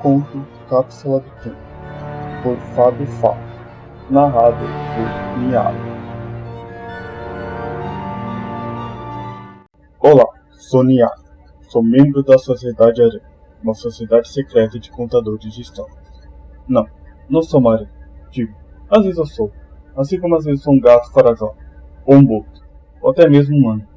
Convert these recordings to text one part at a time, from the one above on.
Conto Cápsula do Tempo, por Fábio Fá, narrado por Miado. Olá, sou Niado. Sou membro da Sociedade Aranha, uma sociedade secreta de contadores de histórias. Não sou uma aranha. Digo, às vezes eu sou, assim como às vezes sou um gato farajola, ou um boto, ou até mesmo um ano.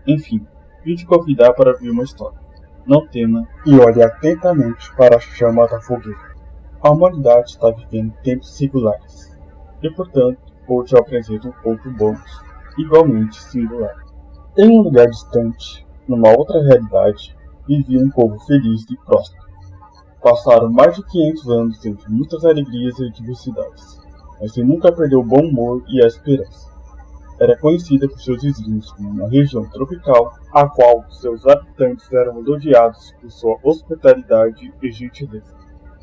Enfim, vim te convidar para ouvir uma história. Não tema e olhe atentamente para a chama da fogueira. A humanidade está vivendo tempos singulares, e portanto, hoje eu apresento um conto bônus, igualmente singular. Em um lugar distante, numa outra realidade, vivia um povo feliz e próspero. Passaram mais de 500 anos entre muitas alegrias e adversidades, mas sem nunca perder o bom humor e a esperança. Era conhecida por seus vizinhos como uma região tropical, a qual seus habitantes eram elogiados por sua hospitalidade e gentileza.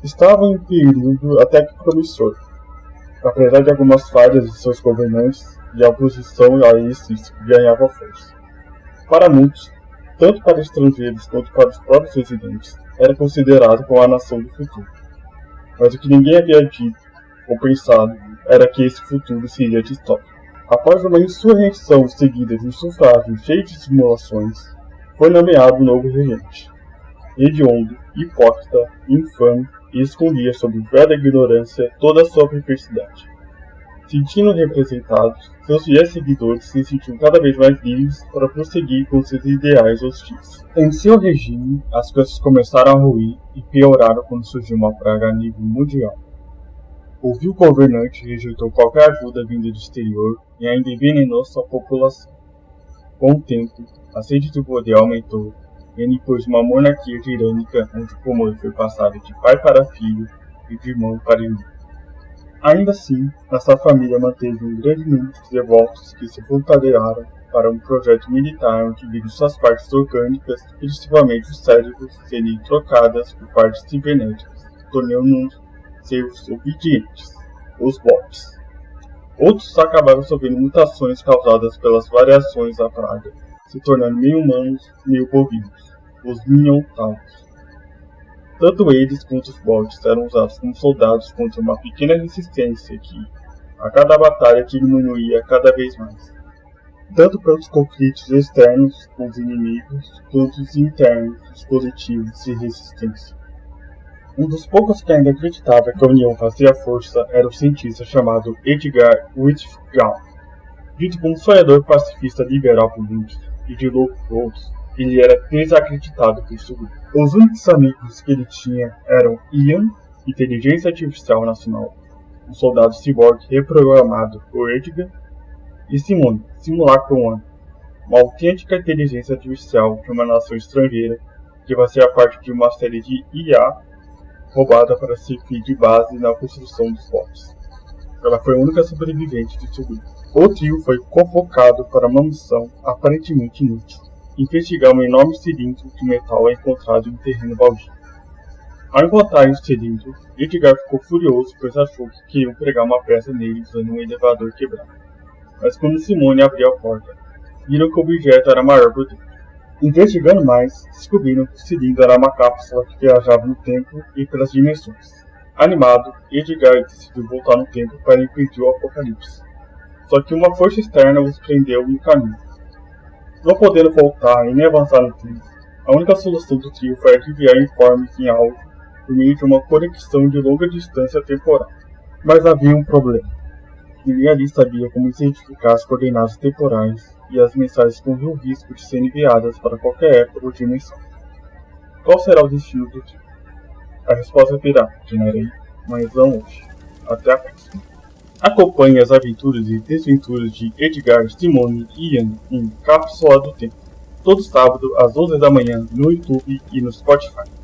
Estava em um período até que promissor, apesar de algumas falhas de seus governantes, e a oposição a esses ganhava força. Para muitos, tanto para estrangeiros quanto para os próprios residentes, era considerado como a nação do futuro. Mas o que ninguém havia dito ou pensado era que esse futuro seria distópico. Após uma insurreição seguida de um sufrágio cheio de simulações, foi nomeado um novo regente. Hediondo, hipócrita, infame, e escondia sob velha ignorância toda a sua perversidade. Sentindo representados, seus fiéis seguidores se sentiam cada vez mais livres para prosseguir com seus ideais hostis. Em seu regime, as coisas começaram a ruir e pioraram quando surgiu uma praga a nível mundial. O vil governante rejeitou qualquer ajuda vinda do exterior e ainda envenenou sua população. Com o tempo, a sede do poder aumentou e ele impôs uma monarquia tirânica onde o comando foi passado de pai para filho e de irmão para irmão. Ainda assim, essa família manteve um grande número de devotos que se voluntariaram para um projeto militar onde viram suas partes orgânicas, principalmente os cérebros, serem trocadas por partes cibernéticas, tornando-nos seus obedientes, os bots. Outros acabaram sofrendo mutações causadas pelas variações da praga, se tornando meio humanos, meio bovinos, os Minotaurus. Tanto eles quanto os bots eram usados como soldados contra uma pequena resistência que, a cada batalha, diminuía cada vez mais, tanto pelos conflitos externos com os inimigos, quanto os internos dos coletivos de resistência. Um dos poucos que ainda acreditava que a união fazia força era o cientista chamado Edgar Whitfield. Dito como sonhador pacifista liberal por muitos e de louco por outros, ele era desacreditado por seu grupo. Os únicos amigos que ele tinha eram Ian, inteligência artificial nacional, um soldado cyborg reprogramado por Edgar, e Simone, Simulacro One, uma autêntica inteligência artificial de uma nação estrangeira que fazia parte de uma série de IA roubada para servir de base na construção dos bots. Ela foi a única sobrevivente de seu grupo. O trio foi convocado para uma missão aparentemente inútil: investigar um enorme cilindro de metal encontrado em um terreno baldio. Ao encontrarem o cilindro, Edgar ficou furioso, pois achou que queriam pregar uma peça nele usando um elevador quebrado. Mas quando Simone abriu a porta, viram que o objeto era maior por dentro. Investigando mais, descobriram que o cilindro era uma cápsula que viajava no tempo e pelas dimensões. Animado, Edgar decidiu voltar no tempo para impedir o apocalipse. Só que uma força externa os prendeu no caminho. Não podendo voltar e nem avançar no tempo, a única solução do trio foi arquivar informes em áudio por meio de uma conexão de longa distância temporal. Mas havia um problema. Ninguém ali sabia como identificar as coordenadas temporais e as mensagens corriam o risco de serem enviadas para qualquer época ou dimensão. Qual será o destino do trio? A resposta virá, Generei, mas não hoje. Até a próxima. Acompanhe as aventuras e desventuras de Edgar, Simone e Ian em Cápsula do Tempo, todo sábado às 11 da manhã no YouTube e no Spotify.